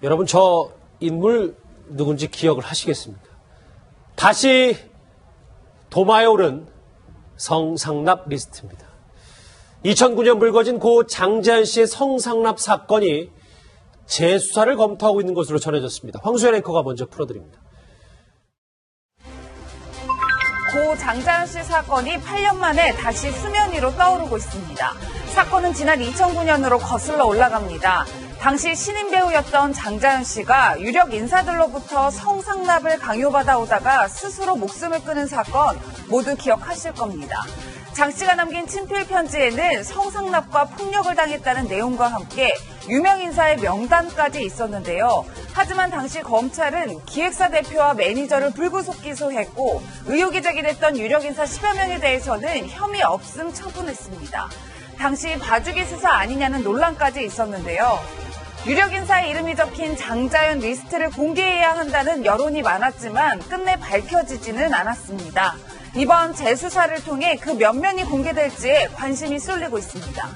여러분 저 인물 누군지 기억을 하시겠습니까? 다시 도마에 오른 성상납 리스트입니다. 2009년 불거진 고 장자연 씨의 성상납 사건이 재수사를 검토하고 있는 것으로 전해졌습니다. 황수연 앵커가 먼저 풀어드립니다. 고 장자연 씨 사건이 8년 만에 다시 수면 위로 떠오르고 있습니다. 사건은 지난 2009년으로 거슬러 올라갑니다. 당시 신인 배우였던 장자연 씨가 유력 인사들로부터 성상납을 강요받아 오다가 스스로 목숨을 끊은 사건 모두 기억하실 겁니다. 장 씨가 남긴 친필 편지에는 성상납과 폭력을 당했다는 내용과 함께 유명 인사의 명단까지 있었는데요. 하지만 당시 검찰은 기획사 대표와 매니저를 불구속 기소했고 의혹이 제기됐던 유력 인사 10여 명에 대해서는 혐의 없음 처분했습니다. 당시 봐주기 수사 아니냐는 논란까지 있었는데요. 유력 인사의 이름이 적힌 장자연 리스트를 공개해야 한다는 여론이 많았지만 끝내 밝혀지지는 않았습니다. 이번 재수사를 통해 그 면면이 공개될지에 관심이 쏠리고 있습니다.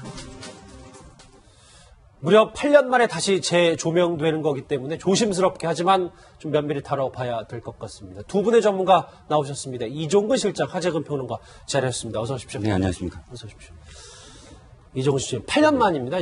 무려 8년 만에 다시 재조명되는 거기 때문에 조심스럽게 하지만 좀 면밀히 다뤄봐야 될 것 같습니다. 두 분의 전문가 나오셨습니다. 이종근 실장, 하재근 평론가 자리했습니다. 어서 오십시오. 네, 안녕하십니까. 어서 오십시오. 이종근 씨, 8년 만입니다.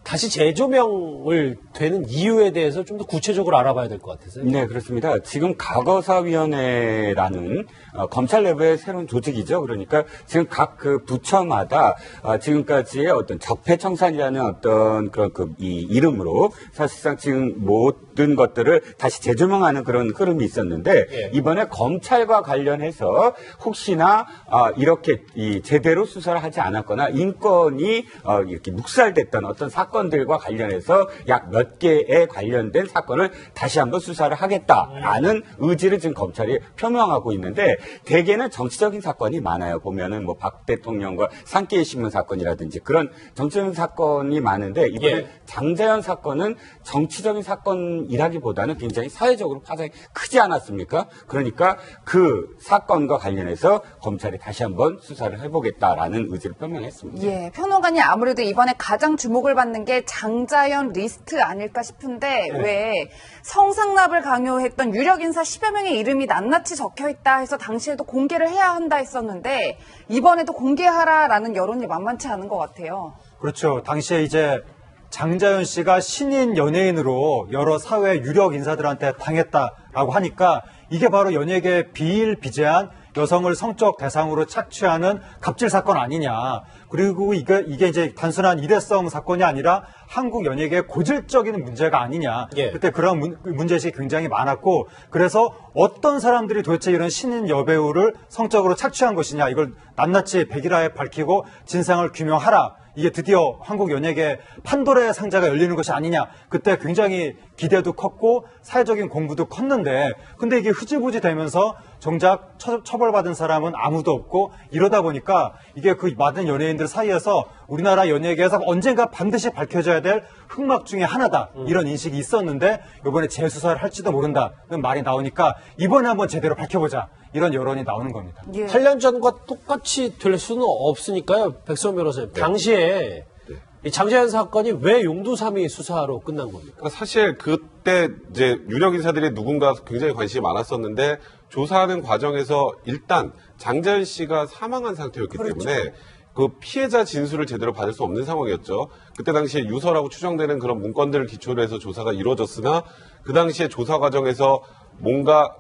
다시 재조명을 되는 이유에 대해서 좀 더 구체적으로 알아봐야 될 것 같아서요. 네, 그렇습니다. 지금 과거사위원회라는 검찰 내부의 새로운 조직이죠. 그러니까 지금 각 그 부처마다 지금까지의 어떤 적폐청산이라는 어떤 그런 이 이름으로 사실상 지금 모든 것들을 다시 재조명하는 그런 흐름이 있었는데 예. 이번에 검찰과 관련해서 혹시나 이렇게 제대로 수사를 하지 않았거나 인권이 이렇게 묵살됐던 어떤 사건들과 관련해서 약 몇 개에 관련된 사건을 다시 한번 수사를 하겠다라는 의지를 지금 검찰이 표명하고 있는데 대개는 정치적인 사건이 많아요. 보면은 뭐 박 대통령과 산케이 신문 사건이라든지 그런 정치적인 사건이 많은데 이번에 예. 장자연 사건은 정치적인 사건이라기보다는 굉장히 사회적으로 파장이 크지 않았습니까? 그러니까 그 사건과 관련해서 검찰이 다시 한번 수사를 해보겠다라는 의지를 표명했습니다. 예, 평론가님 아무래도 이번에 가장 주목을 받는 게 장자연 리스트 아닐까 싶은데 네. 왜 성상납을 강요했던 유력 인사 10여 명의 이름이 낱낱이 적혀있다 해서 당시에도 공개를 해야 한다 했었는데 이번에도 공개하라라는 여론이 만만치 않은 것 같아요. 그렇죠. 당시에 이제 장자연 씨가 신인 연예인으로 여러 사회 유력 인사들한테 당했다라고 하니까 이게 바로 연예계 비일비재한 여성을 성적 대상으로 착취하는 갑질 사건 아니냐. 그리고 이게 이제 단순한 일회성 사건이 아니라 한국 연예계의 고질적인 문제가 아니냐. 예. 그때 그런 문제의식이 굉장히 많았고 그래서 어떤 사람들이 도대체 이런 신인 여배우를 성적으로 착취한 것이냐. 이걸 낱낱이 백일화에 밝히고 진상을 규명하라. 이게 드디어 한국 연예계 판도라의 상자가 열리는 것이 아니냐. 그때 굉장히 기대도 컸고 사회적인 공부도 컸는데 근데 이게 흐지부지 되면서 정작 처벌받은 사람은 아무도 없고 이러다 보니까 이게 그 많은 연예인들 사이에서 우리나라 연예계에서 언젠가 반드시 밝혀져야 될 흑막 중에 하나다. 이런 인식이 있었는데 이번에 재수사를 할지도 모른다는 말이 나오니까 이번에 한번 제대로 밝혀보자. 이런 여론이 나오는 겁니다. 예. 8년 전과 똑같이 될 수는 없으니까요. 백선 변호사님. 당시에 이 장자연 사건이 왜 용두삼이 수사로 끝난 겁니까? 그러니까 사실 그때 이제 유력 인사들이 누군가 굉장히 관심이 많았었는데 조사하는 과정에서 일단 장자연 씨가 사망한 상태였기 때문에 그 피해자 진술을 제대로 받을 수 없는 상황이었죠. 그때 당시에 유서라고 추정되는 그런 문건들을 기초로 해서 조사가 이루어졌으나 그 당시에 조사 과정에서 뭔가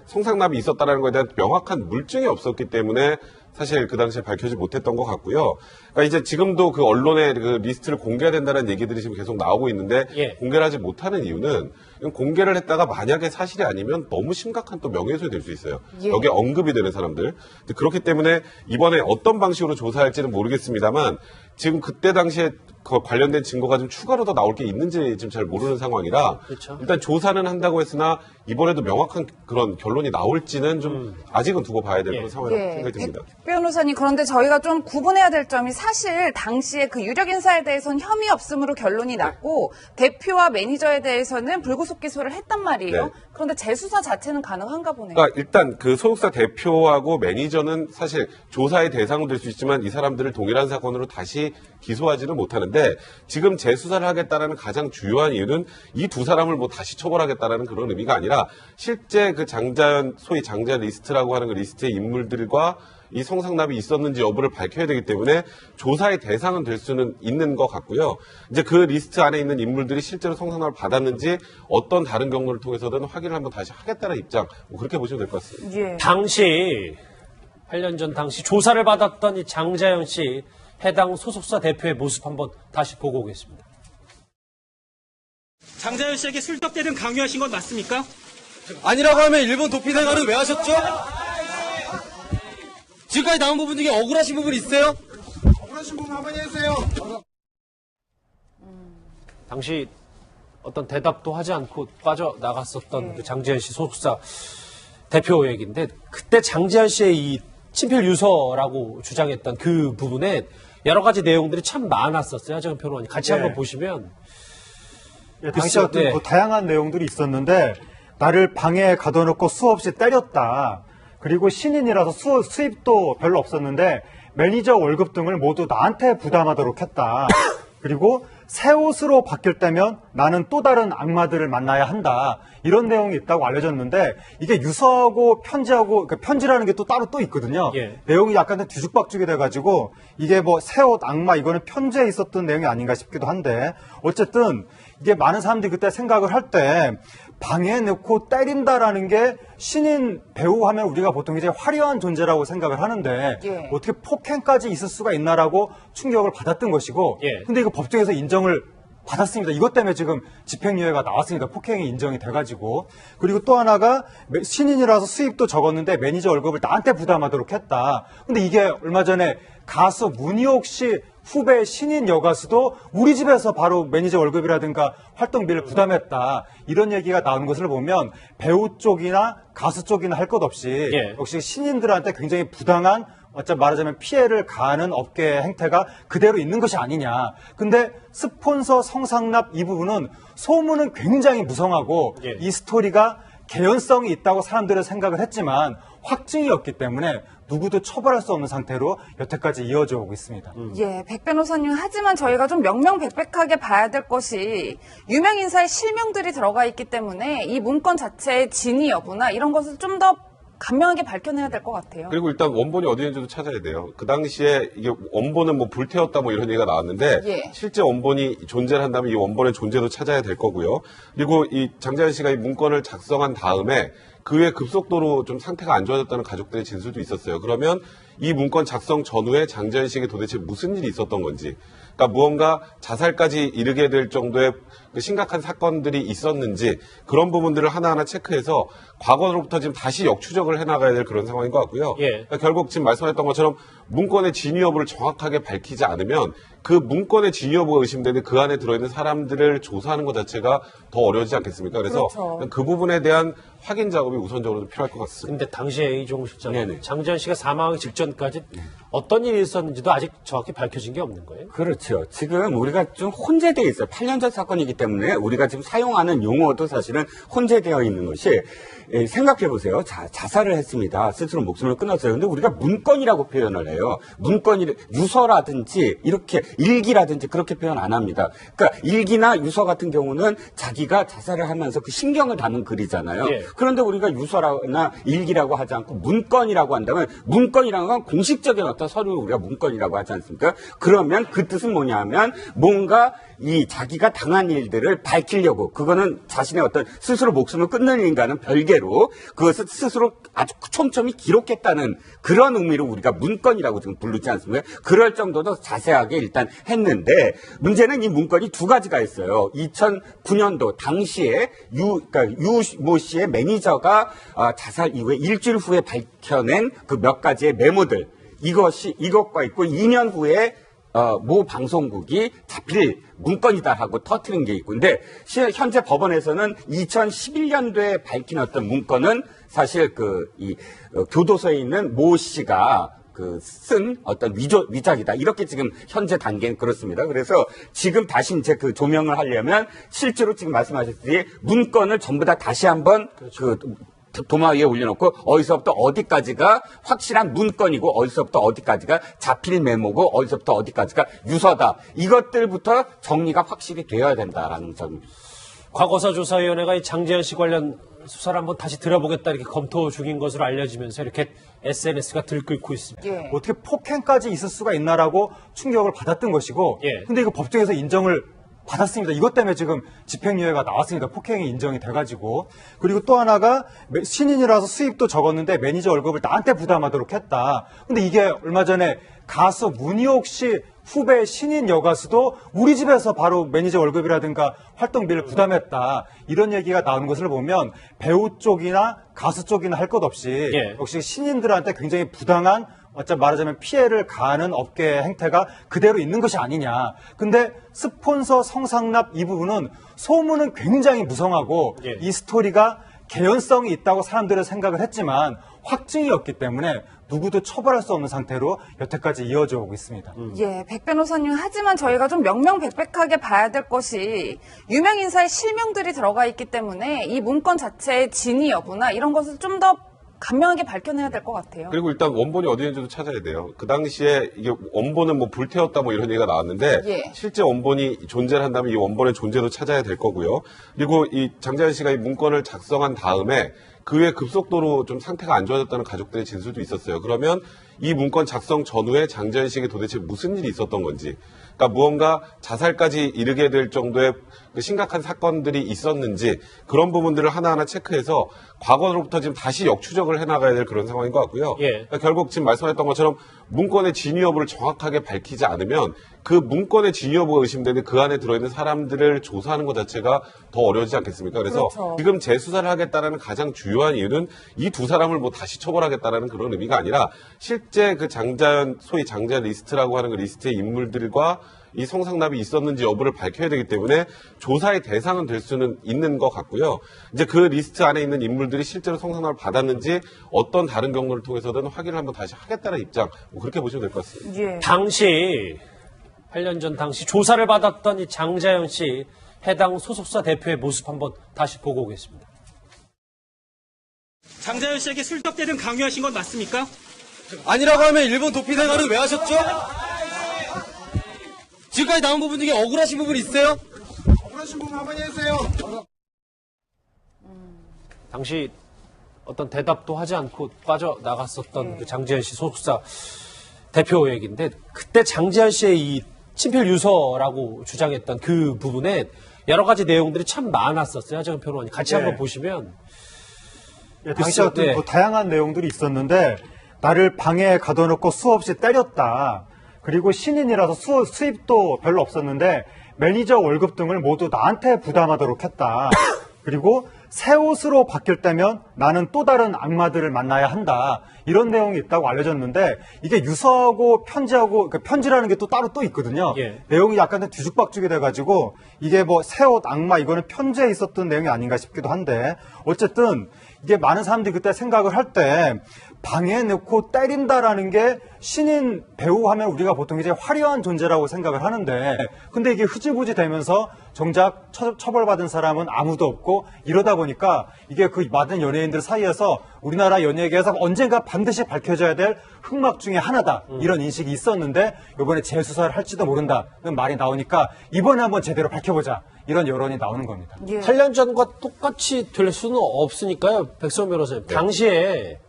성상납이 있었다라는 것에 대한 명확한 물증이 없었기 때문에 사실 그 당시에 밝혀지지 못했던 것 같고요. 그러니까 이제 지금도 그 언론에 그 리스트를 공개해야 된다는 얘기들이 지금 계속 나오고 있는데 예. 공개를 하지 못하는 이유는 공개를 했다가 만약에 사실이 아니면 너무 심각한 또 명예훼손이 될 수 있어요. 예. 여기에 언급이 되는 사람들. 그렇기 때문에 이번에 어떤 방식으로 조사할지는 모르겠습니다만 지금 그때 당시에 그 관련된 증거가 좀 추가로 더 나올 게 있는지 지금 잘 모르는 상황이라 그렇죠. 일단 조사는 한다고 했으나 이번에도 명확한 그런 결론이 나올지는 좀 아직은 두고 봐야 될 그런 상황이라고 생각이 듭니다. 백 변호사님, 그런데 저희가 좀 구분해야 될 점이 사실 당시에 그 유력 인사에 대해서는 혐의 없음으로 결론이 났고 대표와 매니저에 대해서는 불구속 기소를 했단 말이에요. 네. 그런데 재수사 자체는 가능한가 보네요. 그러니까 일단 그 소속사 대표하고 매니저는 사실 조사의 대상은 될 수 있지만 이 사람들을 동일한 사건으로 다시 기소하지는 못하는데 지금 재수사를 하겠다라는 가장 주요한 이유는 이 두 사람을 뭐 다시 처벌하겠다라는 그런 의미가 아니라 실제 그 장자연, 소위 장자연 리스트라고 하는 그 리스트의 인물들과 이 성상납이 있었는지 여부를 밝혀야 되기 때문에 조사의 대상은 될 수는 있는 것 같고요. 이제 그 리스트 안에 있는 인물들이 실제로 성상납을 받았는지 어떤 다른 경로를 통해서든 확인을 한번 다시 하겠다는 입장, 뭐 그렇게 보시면 될 것 같습니다. 예. 당시 8년 전 당시 조사를 받았던 이 장자연 씨 해당 소속사 대표의 모습 한번 다시 보고 오겠습니다. 장자연 씨에게 술떡 대등 강요하신 건 맞습니까? 아니라고 하면 일본 도피 생활은 왜 하셨죠? 지금까지 나온 부분 중에 억울하신 부분 있어요? 억울하신 부분 한번 해주세요. 당시 어떤 대답도 하지 않고 빠져나갔었던 그 장자연 씨 소속사 대표 얘기인데 그때 장자연 씨의 이 친필 유서라고 주장했던 그 부분에 여러 가지 내용들이 참 많았었어요. 하정은 변호사님 같이 네. 한번 보시면 예, 당시 어떤 네. 뭐 다양한 내용들이 있었는데 나를 방에 가둬놓고 수없이 때렸다. 그리고 신인이라서 수입도 별로 없었는데 매니저 월급 등을 모두 나한테 부담하도록 했다. 그리고 새 옷으로 바뀔 때면 나는 또 다른 악마들을 만나야 한다. 이런 내용이 있다고 알려졌는데 이게 유서하고 편지하고 그러니까 편지라는 게 또 따로 또 있거든요. 예. 내용이 약간 뒤죽박죽이 돼가지고 이게 뭐 새 옷 악마 이거는 편지에 있었던 내용이 아닌가 싶기도 한데 어쨌든 이게 많은 사람들이 그때 생각을 할 때 방에 넣고 때린다라는 게 신인 배우 하면 우리가 보통 이제 화려한 존재라고 생각을 하는데 예. 어떻게 폭행까지 있을 수가 있나라고 충격을 받았던 것이고 예. 근데 이거 법정에서 인정을 받았습니다. 이것 때문에 지금 집행유예가 나왔습니다. 폭행이 인정이 돼가지고. 그리고 또 하나가 신인이라서 수입도 적었는데 매니저 월급을 나한테 부담하도록 했다. 근데 이게 얼마 전에 가수 문희옥 씨 후배 신인 여가수도 우리 집에서 바로 매니저 월급이라든가 활동비를 부담했다. 이런 얘기가 나오는 것을 보면 배우 쪽이나 가수 쪽이나 할 것 없이 예. 역시 신인들한테 굉장히 부당한 어쩌 말하자면 피해를 가하는 업계 행태가 그대로 있는 것이 아니냐. 근데 스폰서 성상납 이 부분은 소문은 굉장히 무성하고 예. 이 스토리가 개연성이 있다고 사람들은 생각을 했지만 확증이 없기 때문에 누구도 처벌할 수 없는 상태로 여태까지 이어져 오고 있습니다. 예, 백 변호사님, 하지만 저희가 좀 명명백백하게 봐야 될 것이 유명 인사의 실명들이 들어가 있기 때문에 이 문건 자체의 진위 여부나 이런 것을 좀 더 간명하게 밝혀내야 될 것 같아요. 그리고 일단 원본이 어디 있는지도 찾아야 돼요. 그 당시에 이게 원본은 뭐 불태웠다 뭐 이런 얘기가 나왔는데 예. 실제 원본이 존재를 한다면 이 원본의 존재도 찾아야 될 거고요. 그리고 이 장자연 씨가 이 문건을 작성한 다음에 그 후에 급속도로 좀 상태가 안 좋아졌다는 가족들의 진술도 있었어요. 그러면 이 문건 작성 전후에 장자연 씨에게 도대체 무슨 일이 있었던 건지, 그러니까 무언가 자살까지 이르게 될 정도의 그 심각한 사건들이 있었는지 그런 부분들을 하나하나 체크해서 과거로부터 지금 다시 역추적을 해나가야 될 그런 상황인 것 같고요. 예. 그러니까 결국 지금 말씀하셨던 것처럼 문건의 진위 여부를 정확하게 밝히지 않으면 그 문건의 진위 여부가 의심되는 그 안에 들어있는 사람들을 조사하는 것 자체가 더 어려워지지 않겠습니까? 그래서 그렇죠. 그 부분에 대한 확인 작업이 우선적으로 필요할 것 같습니다. 근데 당시에 이종우 실장 네네. 장자연 씨가 사망하기 직전까지 어떤 일이 있었는지도 아직 정확히 밝혀진 게 없는 거예요? 그렇죠. 지금 우리가 좀 혼재되어 있어요. 8년 전 사건이기 때문에 우리가 지금 사용하는 용어도 사실은 혼재되어 있는 것이 생각해 보세요. 자살을 했습니다. 스스로 목숨을 끊었어요. 근데 우리가 문건이라고 표현을 해요. 문건이 유서라든지 이렇게 일기라든지 그렇게 표현 안 합니다. 그러니까 일기나 유서 같은 경우는 자기가 자살을 하면서 그 신경을 담은 글이잖아요. 예. 그런데 우리가 유서나 일기라고 하지 않고 문건이라고 한다면 문건이라는 건 공식적인 어떤 서류를 우리가 문건이라고 하지 않습니까? 그러면 그 뜻은 뭐냐면 뭔가 이 자기가 당한 일들을 밝히려고 그거는 자신의 어떤 스스로 목숨을 끊는 인간은 별개로 그것을 스스로 아주 촘촘히 기록했다는 그런 의미로 우리가 문건이라고 지금 부르지 않습니까? 그럴 정도로 자세하게 일단 했는데 문제는 이 문건이 두 가지가 있어요. 2009년도 당시에 유모 씨의 매니저가 자살 이후에 일주일 후에 밝혀낸 그 몇 가지의 메모들 이것과 있고 2년 후에 모 방송국이 자필 문건이다 하고 터트린 게 있고, 근데 현재 법원에서는 2011년도에 밝힌 어떤 문건은 사실 교도소에 있는 모 씨가 쓴 어떤 위작이다. 이렇게 지금 현재 단계는 그렇습니다. 그래서 지금 다시 이제 조명을 하려면 실제로 지금 말씀하셨듯이 문건을 전부 다 다시 한번 도마 위에 올려놓고 어디서부터 어디까지가 확실한 문건이고 어디서부터 어디까지가 자필 메모고 어디서부터 어디까지가 유서다. 이것들부터 정리가 확실히 되어야 된다라는 점입니다. 과거사조사위원회가 이 장재현 씨 관련 수사를 한번 다시 들어보겠다 이렇게 검토 중인 것으로 알려지면서 이렇게 SNS가 들끓고 있습니다. 예. 어떻게 폭행까지 있을 수가 있나라고 충격을 받았던 것이고, 예. 근데 이거 법정에서 인정을 받았습니다. 이것 때문에 지금 집행유예가 나왔습니다. 폭행이 인정이 돼가지고. 그리고 또 하나가 신인이라서 수입도 적었는데 매니저 월급을 나한테 부담하도록 했다. 근데 이게 얼마 전에 가수 문희옥 씨 후배 신인 여가수도 우리 집에서 바로 매니저 월급이라든가 활동비를 부담했다. 이런 얘기가 나오는 것을 보면 배우 쪽이나 가수 쪽이나 할 것 없이 예. 역시 신인들한테 굉장히 부당한 말하자면 피해를 가하는 업계 행태가 그대로 있는 것이 아니냐. 근데 스폰서 성상납 이 부분은 소문은 굉장히 무성하고 예. 이 스토리가 개연성이 있다고 사람들은 생각을 했지만 확증이 없기 때문에 누구도 처벌할 수 없는 상태로 여태까지 이어져 오고 있습니다. 예, 백 변호사님. 하지만 저희가 좀 명명백백하게 봐야 될 것이 유명 인사의 실명들이 들어가 있기 때문에 이 문건 자체의 진위 여부나 이런 것을 좀 더 간명하게 밝혀내야 될 것 같아요. 그리고 일단 원본이 어디 있는지도 찾아야 돼요. 그 당시에 이게 원본은 뭐 불태웠다 뭐 이런 얘기가 나왔는데 예. 실제 원본이 존재를 한다면 이 원본의 존재도 찾아야 될 거고요. 그리고 이 장재현 씨가 이 문건을 작성한 다음에 그 후에 급속도로 좀 상태가 안 좋아졌다는 가족들의 진술도 있었어요. 그러면 이 문건 작성 전후에 장재현 씨에게 도대체 무슨 일이 있었던 건지, 그러니까 무언가 자살까지 이르게 될 정도의 그 심각한 사건들이 있었는지 그런 부분들을 하나하나 체크해서 과거로부터 지금 다시 역추적을 해나가야 될 그런 상황인 것 같고요. 예. 그러니까 결국 지금 말씀하셨던 것처럼 문건의 진위 여부를 정확하게 밝히지 않으면 그 문건의 진위 여부가 의심되는 그 안에 들어있는 사람들을 조사하는 것 자체가 더 어려워지지 않겠습니까? 그래서 그렇죠. 지금 재수사를 하겠다는 가장 주요한 이유는 이 두 사람을 뭐 다시 처벌하겠다는 그런 의미가 아니라 실제 그 소위 장자연 리스트라고 하는 그 리스트의 인물들과 이 성상납이 있었는지 여부를 밝혀야 되기 때문에 조사의 대상은 될 수는 있는 것 같고요. 이제 그 리스트 안에 있는 인물들이 실제로 성상납을 받았는지 어떤 다른 경로를 통해서든 확인을 한번 다시 하겠다는 입장, 뭐 그렇게 보시면 될 것 같습니다. 예. 당시 8년 전 당시 조사를 받았던 이 장자연 씨 해당 소속사 대표의 모습 한번 다시 보고 오겠습니다. 장자연 씨에게 술떡대등 강요하신 건 맞습니까? 아니라고 하면 일본 도피 생활은 왜 하셨죠? 지금까지 나온 부분 중에 억울하신 부분 있어요? 억울하신 부분 한번 해주세요. 당시 어떤 대답도 하지 않고 빠져나갔었던 그 장재현 씨 소속사 대표 얘기인데, 그때 장재현 씨의 이 친필 유서라고 주장했던 그 부분에 여러 가지 내용들이 참 많았었어요. 하정은 변호사님 같이 네. 한번 보시면. 예, 당시 어떤 네. 다양한 내용들이 있었는데 나를 방에 가둬놓고 수없이 때렸다. 그리고 신인이라서 수입도 별로 없었는데 매니저 월급 등을 모두 나한테 부담하도록 했다. 그리고 새 옷으로 바뀔 때면 나는 또 다른 악마들을 만나야 한다. 이런 내용이 있다고 알려졌는데 이게 유서하고 편지하고, 그러니까 편지라는 게 또 따로 또 있거든요. 예. 내용이 약간 뒤죽박죽이 돼가지고 이게 뭐 새 옷 악마 이거는 편지에 있었던 내용이 아닌가 싶기도 한데, 어쨌든 이게 많은 사람들이 그때 생각을 할 때 방에 넣고 때린다라는 게 신인 배우 하면 우리가 보통 이제 화려한 존재라고 생각을 하는데, 근데 이게 흐지부지 되면서 정작 처벌받은 사람은 아무도 없고 이러다 보니까 이게 그 많은 연예인들 사이에서 우리나라 연예계에서 언젠가 반드시 밝혀져야 될 흑막 중에 하나다, 이런 인식이 있었는데 이번에 재수사를 할지도 모른다는 말이 나오니까 이번에 한번 제대로 밝혀보자, 이런 여론이 나오는 겁니다. 예. 8년 전과 똑같이 될 수는 없으니까요. 백선 변호사님. 당시에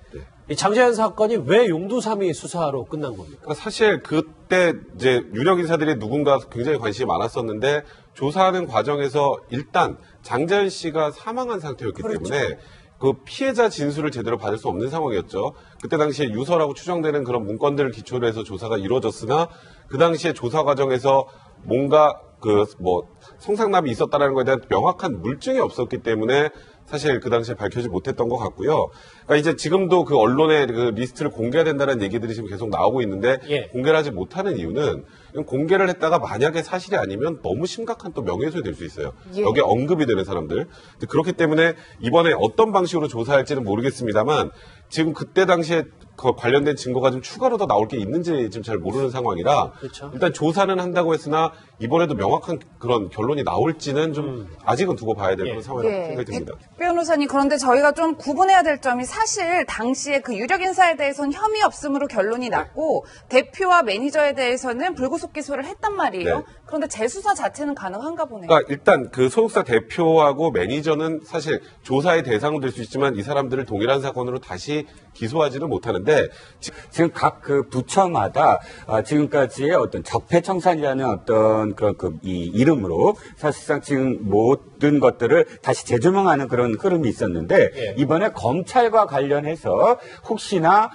이 장재현 사건이 왜 용두삼이 수사로 끝난 겁니까? 그러니까 사실 그때 이제 유력 인사들이 누군가 굉장히 관심이 많았었는데 조사하는 과정에서 일단 장재현 씨가 사망한 상태였기 때문에 그 피해자 진술을 제대로 받을 수 없는 상황이었죠. 그때 당시에 유서라고 추정되는 그런 문건들을 기초로 해서 조사가 이루어졌으나 그 당시에 조사 과정에서 뭔가 그 뭐 성상납이 있었다라는 것에 대한 명확한 물증이 없었기 때문에 사실 그 당시에 밝혀지지 못했던 것 같고요. 그러니까 이제 지금도 그 언론에 그 리스트를 공개해야 된다는 얘기들이 지금 계속 나오고 있는데 예. 공개를 하지 못하는 이유는 공개를 했다가 만약에 사실이 아니면 너무 심각한 또 명예훼손이 될 수 있어요. 예. 여기에 언급이 되는 사람들. 그렇기 때문에 이번에 어떤 방식으로 조사할지는 모르겠습니다만 지금 그때 당시에 그 관련된 증거가 좀 추가로 더 나올 게 있는지 지금 잘 모르는 상황이라 그렇죠. 일단 조사는 한다고 했으나 이번에도 명확한 그런 결론이 나올지는 좀 아직은 두고 봐야 될 그런 상황이라고 생각이 듭니다. 백 변호사님, 그런데 저희가 좀 구분해야 될 점이 사실 당시에 그 유력 인사에 대해서는 혐의 없음으로 결론이 났고 대표와 매니저에 대해서는 불구속 기소를 했단 말이에요. 네. 그런데 재수사 자체는 가능한가 보네요. 그러니까 일단 그 소속사 대표하고 매니저는 사실 조사의 대상은 될 수 있지만 이 사람들을 동일한 사건으로 다시 기소하지는 못하는데 지금 각 그 부처마다 지금까지의 어떤 적폐청산이라는 어떤 그런 이 이름으로 사실상 지금 모든 것들을 다시 재조명하는 그런 흐름이 있었는데 예. 이번에 검찰과 관련해서 혹시나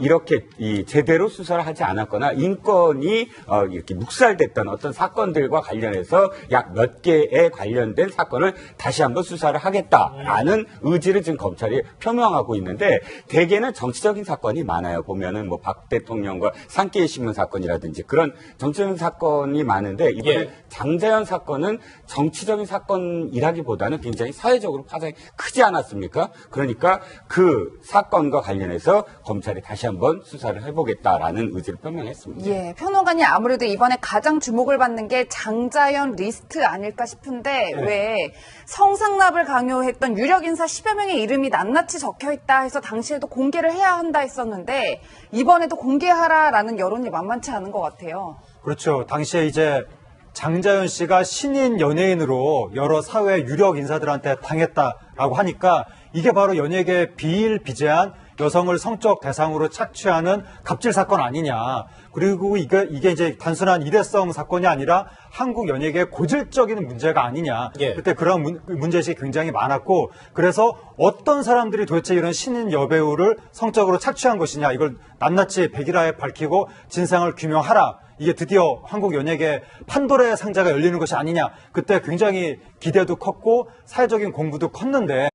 이렇게 제대로 수사를 하지 않았거나 인권이 이렇게 묵살됐던 어떤 사건들과 관련해서 약 몇 개에 관련된 사건을 다시 한번 수사를 하겠다라는 의지를 지금 검찰이 표명하고 있는데 대개는 정치적인 사건이 많아요. 보면은 뭐 박 대통령과 산케이 신문 사건이라든지 그런 정치적인 사건이 많은데 이번에 예. 장자연 사건은 정치적인 사건이라기보다는 굉장히 사회적으로 파장이 크지 않았습니까? 그러니까 그 사건과 관련해서 검찰이 다시 한번 수사를 해보겠다라는 의지를 표명했습니다. 예, 평론가님 아무래도 이번에 가장 주목을 받는 게 장자연 리스트 아닐까 싶은데 왜 성상납을 강요했던 유력 인사 10여 명의 이름이 낱낱이 적혀 있다 해서 당시에도 공개를 해야 한다 했었는데 이번에도 공개하라라는 여론이 만만치 않은 것 같아요. 그렇죠. 당시에 이제 장자연 씨가 신인 연예인으로 여러 사회 유력 인사들한테 당했다라고 하니까 이게 바로 연예계 비일비재한 여성을 성적 대상으로 착취하는 갑질 사건 아니냐. 그리고 이게 이제 단순한 일회성 사건이 아니라 한국 연예계의 고질적인 문제가 아니냐. 예. 그때 그런 문제의식이 굉장히 많았고 그래서 어떤 사람들이 도대체 이런 신인 여배우를 성적으로 착취한 것이냐. 이걸 낱낱이 백일화에 밝히고 진상을 규명하라. 이게 드디어 한국 연예계 판도라의 상자가 열리는 것이 아니냐. 그때 굉장히 기대도 컸고 사회적인 공부도 컸는데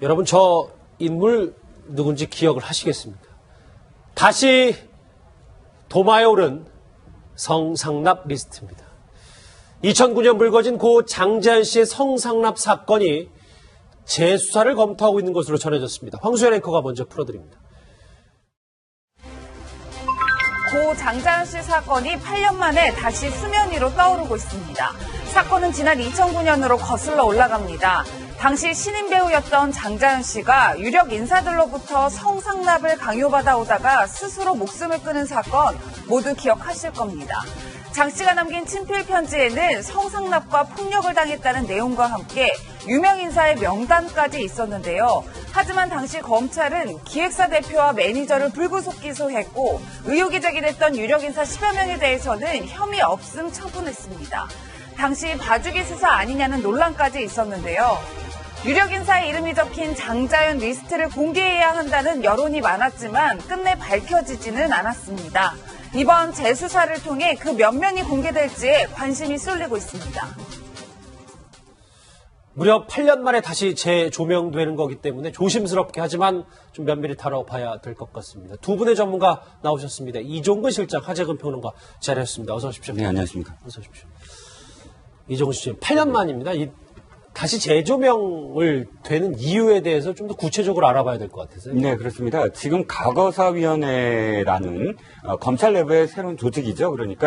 여러분 저 인물 누군지 기억을 하시겠습니까? 다시 도마에 오른 성상납 리스트입니다. 2009년 불거진 고 장자연 씨의 성상납 사건이 재수사를 검토하고 있는 것으로 전해졌습니다. 황수연 앵커가 먼저 풀어드립니다. 고 장자연 씨 사건이 8년 만에 다시 수면 위로 떠오르고 있습니다. 사건은 지난 2009년으로 거슬러 올라갑니다. 당시 신인 배우였던 장자연 씨가 유력 인사들로부터 성상납을 강요받아 오다가 스스로 목숨을 끊은 사건 모두 기억하실 겁니다. 장 씨가 남긴 친필 편지에는 성상납과 폭력을 당했다는 내용과 함께 유명 인사의 명단까지 있었는데요. 하지만 당시 검찰은 기획사 대표와 매니저를 불구속 기소했고 의혹이 제기됐던 유력 인사 10여 명에 대해서는 혐의 없음 처분했습니다. 당시 봐주기 수사 아니냐는 논란까지 있었는데요. 유력 인사의 이름이 적힌 장자연 리스트를 공개해야 한다는 여론이 많았지만 끝내 밝혀지지는 않았습니다. 이번 재수사를 통해 그 몇 면이 공개될지에 관심이 쏠리고 있습니다. 무려 8년 만에 다시 재조명되는 거기 때문에 조심스럽게 하지만 좀 면밀히 다뤄봐야 될 것 같습니다. 두 분의 전문가 나오셨습니다. 이종근 실장, 하재근 평론가 자리하셨습니다. 어서 오십시오. 네, 안녕하십니까. 어서 오십시오. 이종근 씨, 8년 만입니다. 다시 재조명을 되는 이유에 대해서 좀 더 구체적으로 알아봐야 될 것 같아서요. 네, 그렇습니다. 지금 과거사위원회라는 검찰 내부의 새로운 조직이죠. 그러니까